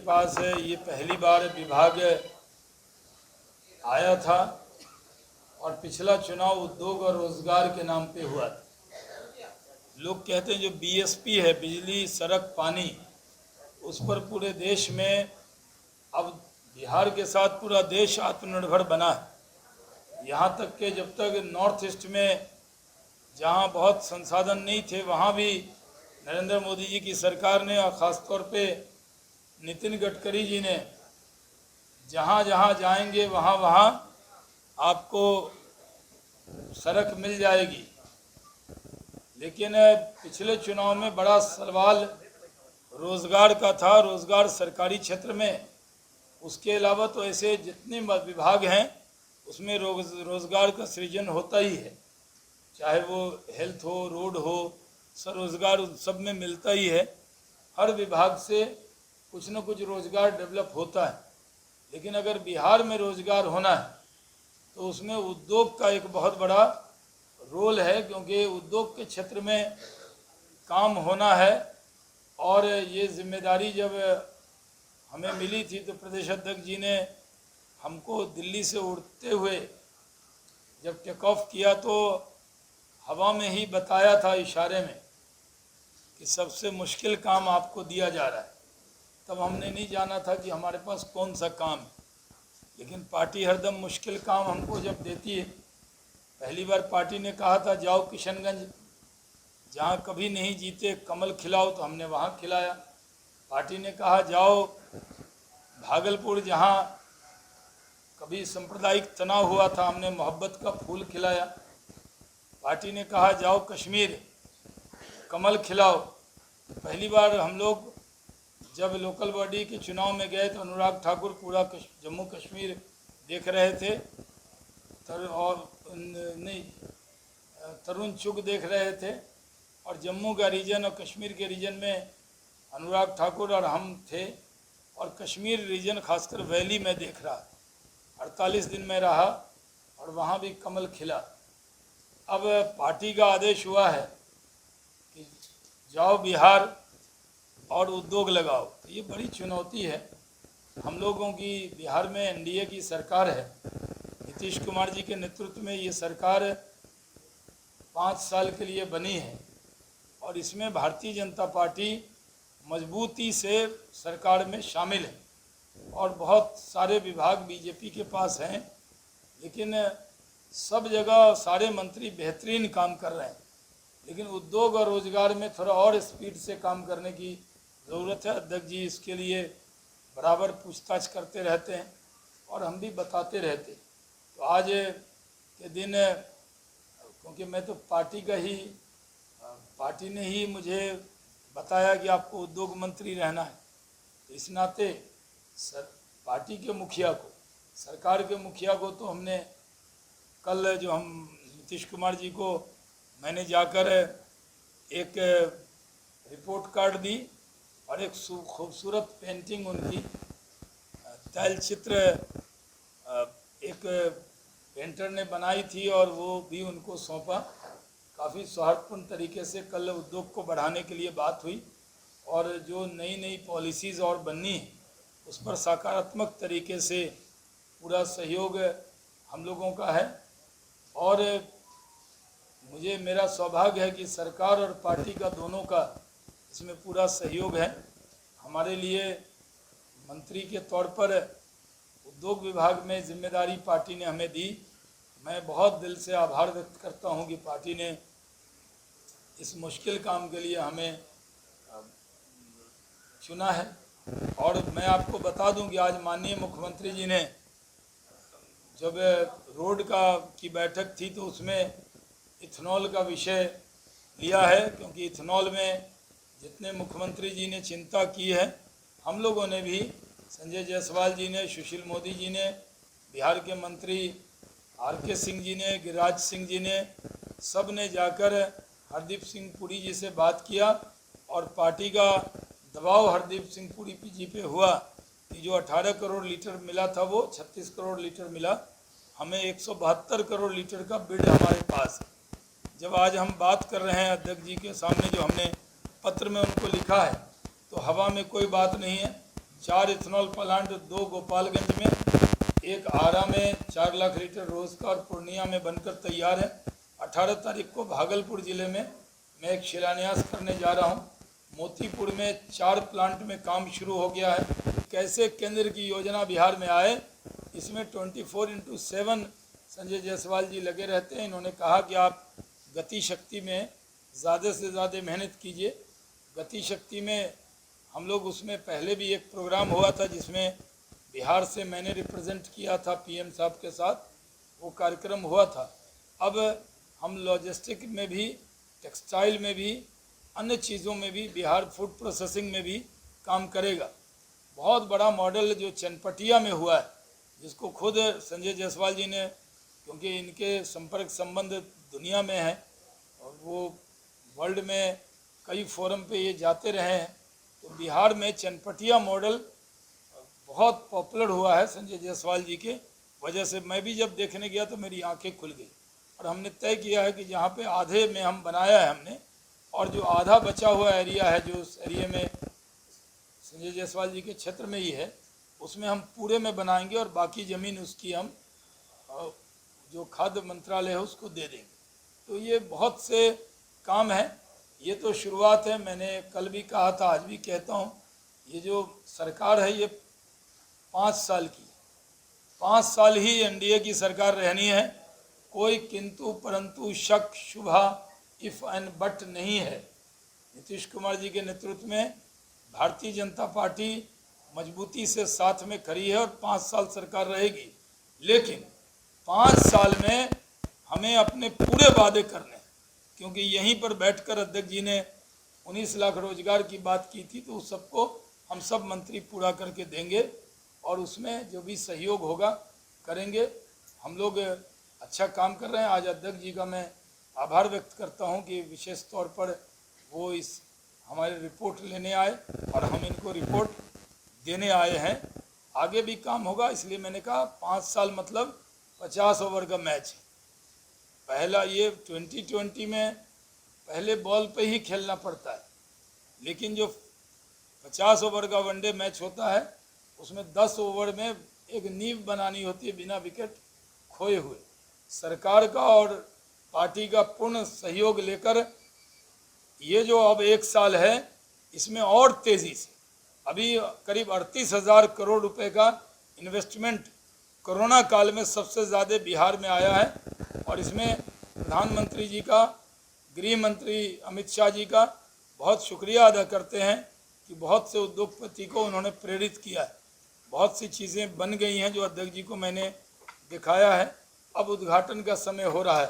पास ये पहली बार विभाग आया था और पिछला चुनाव उद्योग और रोजगार के नाम पे हुआ था। लोग कहते हैं जो बीएसपी है, बिजली सड़क पानी, उस पर पूरे देश में अब बिहार के साथ पूरा देश आत्मनिर्भर बना है। यहाँ तक कि जब तक नॉर्थ ईस्ट में जहाँ बहुत संसाधन नहीं थे वहाँ भी नरेंद्र मोदी जी की सरकार ने और ख़ास तौर पे नितिन गडकरी जी ने जहाँ जहाँ जाएंगे वहाँ वहाँ आपको सड़क मिल जाएगी। लेकिन पिछले चुनाव में बड़ा सवाल रोज़गार का था, रोज़गार सरकारी क्षेत्र में। उसके अलावा तो ऐसे जितने विभाग हैं उसमें रोज़गार का सृजन होता ही है, चाहे वो हेल्थ हो, रोड हो, स्वरोजगार सब में मिलता ही है। हर विभाग से कुछ न कुछ रोज़गार डेवलप होता है। लेकिन अगर बिहार में रोज़गार होना है तो उसमें उद्योग का एक बहुत बड़ा रोल है, क्योंकि उद्योग के क्षेत्र में काम होना है। और ये जिम्मेदारी जब हमें मिली थी तो प्रदेश अध्यक्ष जी ने हमको दिल्ली से उड़ते हुए जब टेक ऑफ किया तो हवा में ही बताया था इशारे में कि सबसे मुश्किल काम आपको दिया जा रहा है। तब हमने नहीं जाना था कि हमारे पास कौन सा काम है, लेकिन पार्टी हरदम मुश्किल काम हमको जब देती है। पहली बार पार्टी ने कहा था जाओ किशनगंज, जहाँ कभी नहीं जीते, कमल खिलाओ, तो हमने वहाँ खिलाया। पार्टी ने कहा जाओ भागलपुर, जहाँ कभी सांप्रदायिक तनाव हुआ था, हमने मोहब्बत का फूल खिलाया। पार्टी ने कहा जाओ कश्मीर, कमल खिलाओ। पहली बार हम लोग जब लोकल बॉडी के चुनाव में गए तो अनुराग ठाकुर पूरा जम्मू कश्मीर देख रहे थे, तरुण चुग देख रहे थे, और जम्मू का रीजन और कश्मीर के रीजन में अनुराग ठाकुर और हम थे, और कश्मीर रीजन खासकर वैली में देख रहा। 48 दिन में रहा और वहाँ भी कमल खिला। अब पार्टी का आदेश हुआ है कि जाओ बिहार और उद्योग लगाओ, तो ये बड़ी चुनौती है हम लोगों की। बिहार में एनडीए की सरकार है, नीतीश कुमार जी के नेतृत्व में ये सरकार 5 साल के लिए बनी है, और इसमें भारतीय जनता पार्टी मजबूती से सरकार में शामिल है और बहुत सारे विभाग बीजेपी के पास हैं। लेकिन सब जगह सारे मंत्री बेहतरीन काम कर रहे हैं, लेकिन उद्योग और रोजगार में थोड़ा और स्पीड से काम करने की ज़रूरत है। अध्यक्ष जी इसके लिए बराबर पूछताछ करते रहते हैं और हम भी बताते रहते। तो आज के दिन, क्योंकि मैं तो पार्टी ने ही मुझे बताया कि आपको उद्योग मंत्री रहना है, तो इस नाते पार्टी के मुखिया को, सरकार के मुखिया को तो हमने कल जो हम नीतीश कुमार जी को मैंने जाकर एक रिपोर्ट कार्ड दी और एक खूबसूरत पेंटिंग उनकी तैल चित्र एक पेंटर ने बनाई थी और वो भी उनको सौंपा। काफ़ी सौहार्दपूर्ण तरीके से कल उद्योग को बढ़ाने के लिए बात हुई, और जो नई नई पॉलिसीज़ और बननी है उस पर सकारात्मक तरीके से पूरा सहयोग हम लोगों का है। और मेरा सौभाग्य है कि सरकार और पार्टी का दोनों का इसमें पूरा सहयोग है। हमारे लिए मंत्री के तौर पर उद्योग विभाग में जिम्मेदारी पार्टी ने हमें दी। मैं बहुत दिल से आभार व्यक्त करता हूं कि पार्टी ने इस मुश्किल काम के लिए हमें चुना है। और मैं आपको बता दूं कि आज माननीय मुख्यमंत्री जी ने जब रोड की बैठक थी तो उसमें इथेनॉल का विषय लिया है, क्योंकि इथेनॉल में जितने मुख्यमंत्री जी ने चिंता की है, हम लोगों ने भी, संजय जायसवाल जी ने, सुशील मोदी जी ने, बिहार के मंत्री आर.के. सिंह जी ने, गिरिराज सिंह जी ने, सब ने जाकर हरदीप सिंह पुरी जी से बात किया, और पार्टी का दबाव हरदीप सिंह पुरी जी पे हुआ कि जो 18 करोड़ लीटर मिला था वो 36 करोड़ लीटर मिला। हमें 172 करोड़ लीटर का बिड हमारे पास है। जब आज हम बात कर रहे हैं अध्यक्ष जी के सामने, जो हमने पत्र में उनको लिखा है, तो हवा में कोई बात नहीं है। 4 इथेनॉल प्लांट, 2 गोपालगंज में, एक आरा में 4 लाख लीटर रोज का, और पूर्णिया में बनकर तैयार है। 18 तारीख को भागलपुर जिले में मैं एक शिलान्यास करने जा रहा हूँ। मोतीपुर में 4 प्लांट में काम शुरू हो गया है। कैसे केंद्र की योजना बिहार में आए, इसमें 24/7 संजय जायसवाल जी लगे रहते हैं। इन्होंने कहा कि आप गति शक्ति में ज़्यादा से ज़्यादा मेहनत कीजिए। गति शक्ति में हम लोग, उसमें पहले भी एक प्रोग्राम हुआ था जिसमें बिहार से मैंने रिप्रेजेंट किया था पीएम साहब के साथ, वो कार्यक्रम हुआ था। अब हम लॉजिस्टिक में भी, टेक्सटाइल में भी, अन्य चीज़ों में भी, बिहार फूड प्रोसेसिंग में भी काम करेगा। बहुत बड़ा मॉडल जो चनपटिया में हुआ है, जिसको खुद संजय जायसवाल जी ने, क्योंकि इनके संपर्क संबंध दुनिया में है और वो वर्ल्ड में कई फोरम पे ये जाते रहे हैं, तो बिहार में चनपटिया मॉडल बहुत पॉपुलर हुआ है संजय जायसवाल जी के वजह से। मैं भी जब देखने गया तो मेरी आंखें खुल गई, और हमने तय किया है कि जहाँ पे आधे में हम बनाया है हमने, और जो आधा बचा हुआ एरिया है, जो उस एरिया में संजय जायसवाल जी के क्षेत्र में ही है, उसमें हम पूरे में बनाएंगे और बाकी ज़मीन उसकी हम जो खाद्य मंत्रालय है उसको दे देंगे। तो ये बहुत से काम है, ये तो शुरुआत है। मैंने कल भी कहा था, आज भी कहता हूँ, ये जो सरकार है ये 5 साल की, 5 साल ही एनडीए की सरकार रहनी है। कोई किंतु परंतु, शक, शुभा, इफ एंड बट नहीं है। नीतीश कुमार जी के नेतृत्व में भारतीय जनता पार्टी मजबूती से साथ में खड़ी है और 5 साल सरकार रहेगी। लेकिन 5 साल में हमें अपने पूरे वादे करने हैं, क्योंकि यहीं पर बैठकर अध्यक्ष जी ने 19 लाख रोजगार की बात की थी, तो उस सबको हम सब मंत्री पूरा करके देंगे और उसमें जो भी सहयोग होगा करेंगे। हम लोग अच्छा काम कर रहे हैं। आज अध्यक्ष जी का मैं आभार व्यक्त करता हूं कि विशेष तौर पर वो इस हमारे रिपोर्ट लेने आए और हम इनको रिपोर्ट देने आए हैं। आगे भी काम होगा, इसलिए मैंने कहा 5 साल मतलब 50 ओवर का मैच है। पहला ये 2020 में पहले बॉल पे ही खेलना पड़ता है, लेकिन जो 50 ओवर का वनडे मैच होता है उसमें 10 ओवर में एक नींव बनानी होती है बिना विकेट खोए हुए। सरकार का और पार्टी का पूर्ण सहयोग लेकर ये जो अब 1 साल है, इसमें और तेज़ी से, अभी करीब 38,000 करोड़ रुपए का इन्वेस्टमेंट कोरोना काल में सबसे ज़्यादा बिहार में आया है। और इसमें प्रधानमंत्री जी का, गृह मंत्री अमित शाह जी का बहुत शुक्रिया अदा करते हैं कि बहुत से उद्योगपति को उन्होंने प्रेरित किया है। बहुत सी चीज़ें बन गई हैं जो अध्यक्ष जी को मैंने दिखाया है। अब उद्घाटन का समय हो रहा है,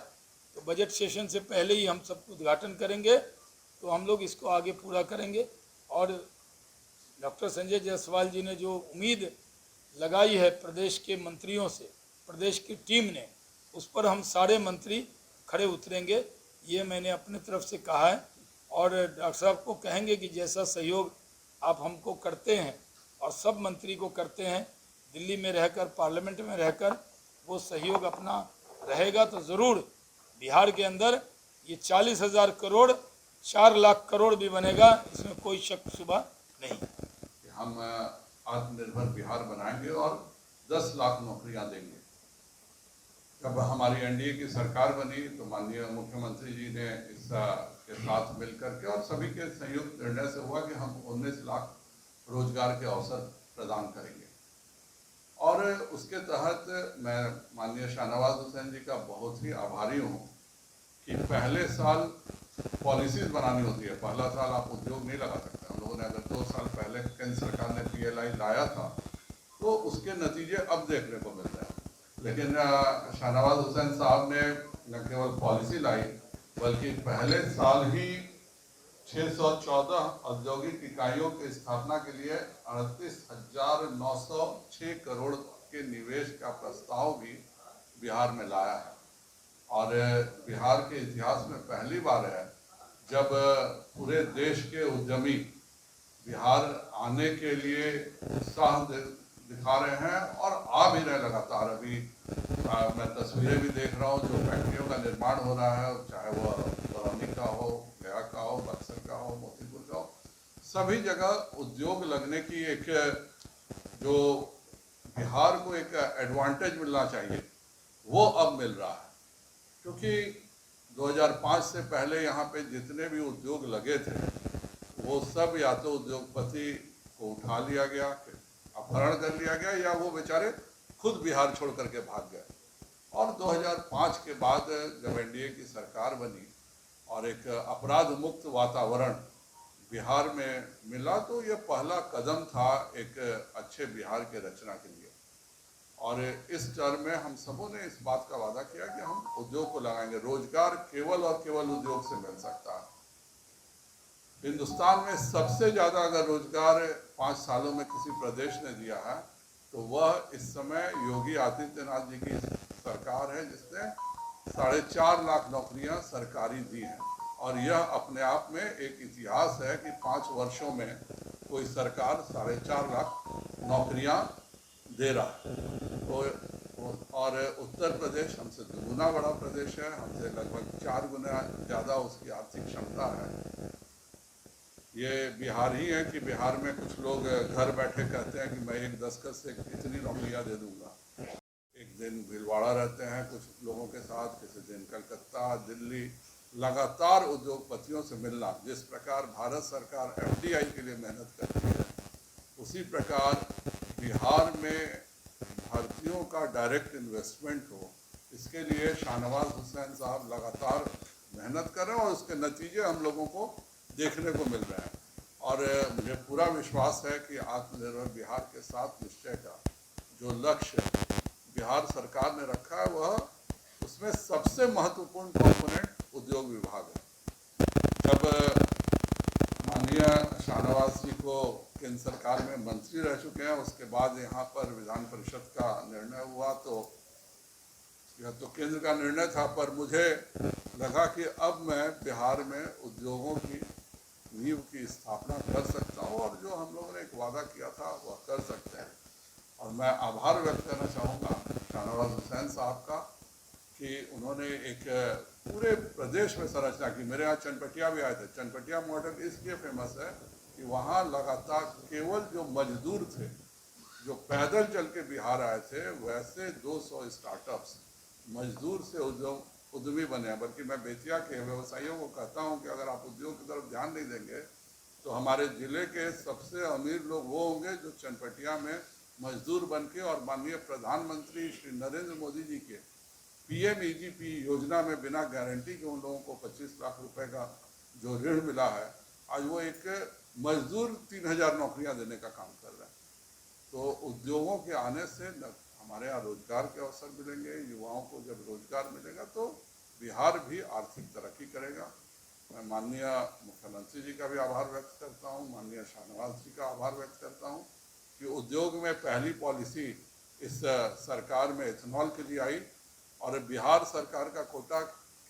तो बजट सेशन से पहले ही हम सब उद्घाटन करेंगे, तो हम लोग इसको आगे पूरा करेंगे। और डॉक्टर संजय जायसवाल जी ने जो उम्मीद लगाई है प्रदेश के मंत्रियों से, प्रदेश की टीम ने, उस पर हम सारे मंत्री खड़े उतरेंगे, ये मैंने अपने तरफ से कहा है। और डॉक्टर साहब को कहेंगे कि जैसा सहयोग आप हमको करते हैं और सब मंत्री को करते हैं, दिल्ली में रहकर, पार्लियामेंट में रहकर, वो सहयोग अपना रहेगा तो ज़रूर बिहार के अंदर ये 40,000 करोड़ 4 लाख करोड़ भी बनेगा, इसमें कोई शक शुबा नहीं। हम आत्मनिर्भर बिहार बनाएंगे और 10 लाख नौकरियां देंगे। जब हमारी एनडीए की सरकार बनी तो माननीय मुख्यमंत्री जी ने इसके साथ मिलकर के और सभी के संयुक्त निर्णय से हुआ कि हम 19 लाख रोजगार के अवसर प्रदान करेंगे। और उसके तहत मैं माननीय शाहनवाज हुसैन जी का बहुत ही आभारी हूँ कि पहले साल पॉलिसीज बनानी होती है। पहला साल आप उद्योग नहीं लगा सकते। हम लोगों ने अगर 2 साल पहले केंद्र सरकार ने पीएलआई लाया था तो उसके नतीजे अब देखने को मिल रहे हैं। लेकिन शाहनवाज हुसैन साहब ने न केवल पॉलिसी लाई, बल्कि पहले साल ही 614 औद्योगिक इकाइयों की स्थापना के लिए 38,906 करोड़ के निवेश का प्रस्ताव भी बिहार में लाया है। और बिहार के इतिहास में पहली बार है जब पूरे देश के उद्यमी बिहार आने के लिए उत्साह दिखा रहे हैं और आ भी रहे लगातार। अभी मैं तस्वीरें भी देख रहा हूँ जो फैक्ट्रियों का निर्माण हो रहा है, चाहे वो बरौनी का हो, गया का हो, बक्सर का हो, मोतीपुर का हो, सभी जगह उद्योग लगने की एक जो बिहार को एक एडवांटेज मिलना चाहिए वो अब मिल रहा है, क्योंकि 2005 से पहले यहाँ पे जितने भी उद्योग लगे थे वो सब या तो उद्योगपति को उठा लिया गया, अपहरण कर लिया गया, या वो बेचारे खुद बिहार छोड़ करके भाग गए। और 2005 के बाद जब एनडीए की सरकार बनी और एक अपराध मुक्त वातावरण बिहार में मिला, तो ये पहला कदम था एक अच्छे बिहार के रचना के लिए। और इस टर्म में हम सबों ने इस बात का वादा किया कि हम उद्योग को लगाएंगे। रोजगार केवल और केवल उद्योग से मिल सकता है। हिंदुस्तान में सबसे ज्यादा अगर रोजगार 5 सालों में किसी प्रदेश ने दिया है तो वह इस समय योगी आदित्यनाथ जी की सरकार है, जिसने 4.5 लाख नौकरियां सरकारी दी हैं। और यह अपने आप में एक इतिहास है कि 5 वर्षों में कोई सरकार 4.5 लाख नौकरियां दे रहा है। तो और उत्तर प्रदेश हमसे 2 गुना बड़ा प्रदेश है, हमसे लगभग 4 गुना ज़्यादा उसकी आर्थिक क्षमता है। ये बिहार ही है कि बिहार में कुछ लोग घर बैठे कहते हैं कि मैं एक दस्तखत से इतनी नौकरियां दे दूंगा। एक दिन भीलवाड़ा रहते हैं कुछ लोगों के साथ, किसी दिन कलकत्ता, दिल्ली, लगातार उद्योगपतियों से मिलना। जिस प्रकार भारत सरकार एफडीआई के लिए मेहनत करती है, उसी प्रकार बिहार में भारतीयों का डायरेक्ट इन्वेस्टमेंट हो, इसके लिए शाहनवाज हुसैन साहब लगातार मेहनत कर रहे हैं और उसके नतीजे हम लोगों को देखने को मिल रहे हैं। और मुझे पूरा विश्वास है कि आत्मनिर्भर बिहार के साथ निश्चय का जो लक्ष्य बिहार सरकार ने रखा है, वह उसमें सबसे महत्वपूर्ण कंपोनेंट उद्योग विभाग है। जब माननीय शाहनवाज जी को केंद्र सरकार में मंत्री रह चुके हैं, उसके बाद यहाँ पर विधान परिषद का निर्णय हुआ, तो यह तो केंद्र का निर्णय था, पर मुझे लगा कि अब मैं बिहार में उद्योगों की नींव की स्थापना कर सकता हूँ और जो हम लोगों ने एक वादा किया था वह कर सकते हैं। और मैं आभार व्यक्त करना चाहूँगा शाहनवाज हुसैन साहब का कि उन्होंने एक पूरे प्रदेश में संरचना की। मेरे यहाँ चनपटिया भी आए थे। चनपटिया मॉडल इसलिए फेमस है कि वहाँ लगातार केवल जो मजदूर थे, जो पैदल चल के बिहार आए थे, वैसे 200 स्टार्टअप्स मजदूर से उद्यमी बने हैं। बल्कि मैं बेतिया के व्यवसायियों को कहता हूं कि अगर आप उद्योग की तरफ ध्यान नहीं देंगे तो हमारे जिले के सबसे अमीर लोग वो होंगे जो चनपटिया में मजदूर बन के, और माननीय प्रधानमंत्री श्री नरेंद्र मोदी जी के पीएमईजीपी योजना में बिना गारंटी के उन लोगों को 25 लाख रुपए का जो ऋण मिला है, आज वो एक मजदूर 3000 नौकरियां देने का काम कर रहे हैं। तो उद्योगों के आने से हमारे यहाँ रोजगार के अवसर मिलेंगे। युवाओं को जब रोजगार मिलेगा तो बिहार भी आर्थिक तरक्की करेगा। मैं माननीय मुख्यमंत्री जी का भी आभार व्यक्त करता हूँ, माननीय शाहनवाज जी का आभार व्यक्त करता हूँ कि उद्योग में पहली पॉलिसी इस सरकार में इथेनॉल के लिए आई। और बिहार सरकार का कोटा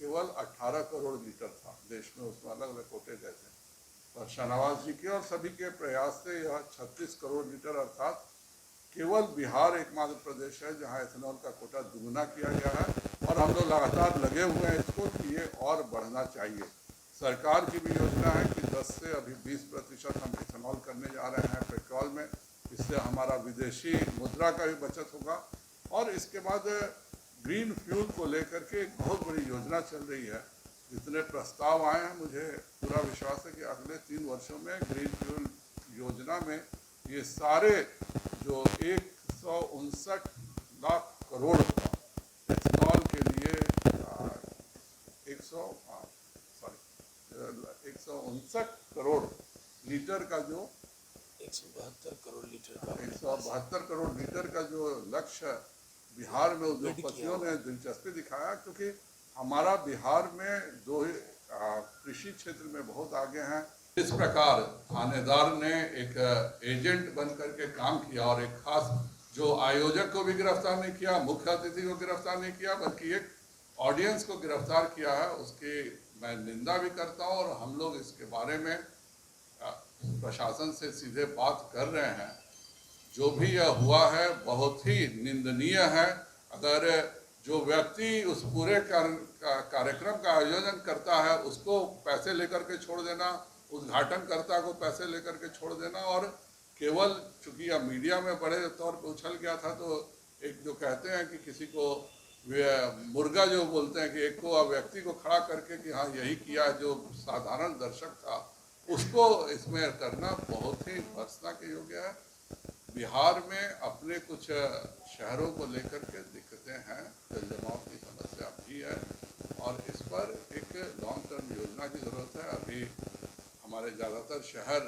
केवल 18 करोड़ लीटर था, देश में उसमें अलग अलग कोटे गए थे, पर शाहनवाज जी के और सभी के प्रयास से यह 36 करोड़ लीटर, अर्थात केवल बिहार एकमात्र प्रदेश है जहां इथेनॉल का कोटा दुगुना किया गया है। और हम लोग लगातार लगे हुए हैं इसको कि ये और बढ़ना चाहिए। सरकार की भी योजना है कि 10 से अभी 20% हम इथेनॉल करने जा रहे हैं पेट्रोल में। इससे हमारा विदेशी मुद्रा का भी बचत होगा। और इसके बाद ग्रीन फ्यूल को लेकर के एक बहुत बड़ी योजना चल रही है। जितने प्रस्ताव आए हैं, मुझे पूरा विश्वास है कि अगले 3 वर्षों में ग्रीन फ्यूल योजना में ये सारे जो 159 लाख करोड़ इथेनॉल के लिए 159 करोड़ लीटर का जो 172 करोड़ लीटर का 172 करोड़ लीटर का जो लक्ष्य बिहार में उद्योगपतियों ने दिलचस्पी दिखाया, क्योंकि हमारा बिहार में कृषि क्षेत्र में बहुत आगे हैं। इस प्रकार थानेदार ने एक एजेंट बन करके काम किया और एक खास जो आयोजक को भी गिरफ्तार नहीं किया, मुख्य अतिथि को गिरफ्तार नहीं किया, बल्कि एक ऑडियंस को गिरफ्तार किया है, उसकी मैं निंदा भी करता हूं। और हम लोग इसके बारे में प्रशासन से सीधे बात कर रहे हैं। जो भी यह हुआ है बहुत ही निंदनीय है। अगर जो व्यक्ति उस पूरे कार्यक्रम का आयोजन करता है उसको पैसे लेकर के छोड़ देना, उद्घाटनकर्ता को पैसे लेकर के छोड़ देना और केवल चूंकि अब मीडिया में बड़े तौर पर उछल गया था, तो एक जो कहते हैं कि किसी को मुर्गा जो बोलते हैं कि एक को व्यक्ति को खड़ा करके कि हाँ यही किया, जो साधारण दर्शक था उसको इसमें करना बहुत ही भर्त्सना के योग्य है। बिहार में अपने कुछ शहरों को लेकर के दिक्कतें हैं, जल जमाव की समस्या भी है और इस पर एक लॉन्ग टर्म योजना की ज़रूरत है। अभी हमारे ज़्यादातर शहर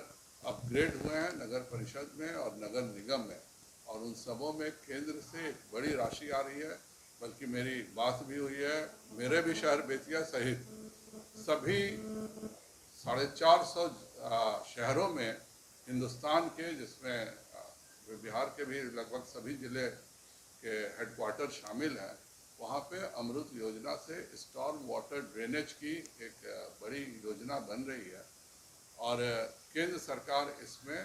अपग्रेड हुए हैं नगर परिषद में और नगर निगम में, और उन सबों में केंद्र से एक बड़ी राशि आ रही है। बल्कि मेरी बात भी हुई है, मेरे भी शहर बेतिया सहित सभी 450 शहरों में हिंदुस्तान के, जिसमें बिहार के भी लगभग सभी जिले के हेडक्वार्टर शामिल हैं, वहाँ पे अमृत योजना से स्टॉर्म वाटर ड्रेनेज की एक बड़ी योजना बन रही है और केंद्र सरकार इसमें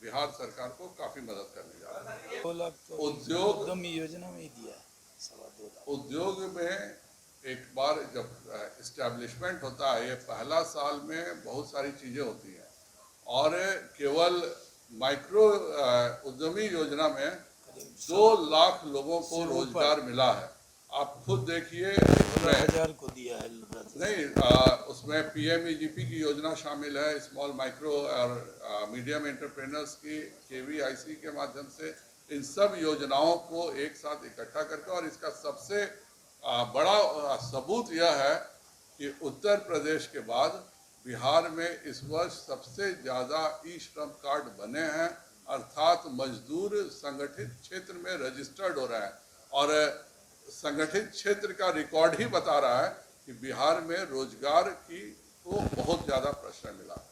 बिहार सरकार को काफ़ी मदद करने जा रही है। 2 लाख तो उद्योग उद्यमी योजना में ही दिया है, 2.25 लाख। उद्योग में एक बार जब इस्टेब्लिशमेंट होता है, ये पहला साल में बहुत सारी चीज़ें होती हैं और केवल माइक्रो उद्यमी योजना में 2 लाख लोगों को रोजगार मिला है। आप खुद देखिए, 15,000 को दिया है। नहीं, उसमें PMEGP की योजना शामिल है, स्मॉल माइक्रो और मीडियम एंटरप्रेन्योर्स की KVIC के माध्यम से। इन सब योजनाओं को एक साथ इकट्ठा करके, और इसका सबसे बड़ा सबूत यह है कि उत्तर प्रदेश के बाद बिहार में इस वर्ष सबसे ज़्यादा ई-श्रम कार्ड बने हैं, अर्थात मजदूर संगठित क्षेत्र में रजिस्टर्ड हो रहे हैं और संगठित क्षेत्र का रिकॉर्ड ही बता रहा है कि बिहार में रोजगार की को बहुत ज़्यादा प्रश्रय मिला है।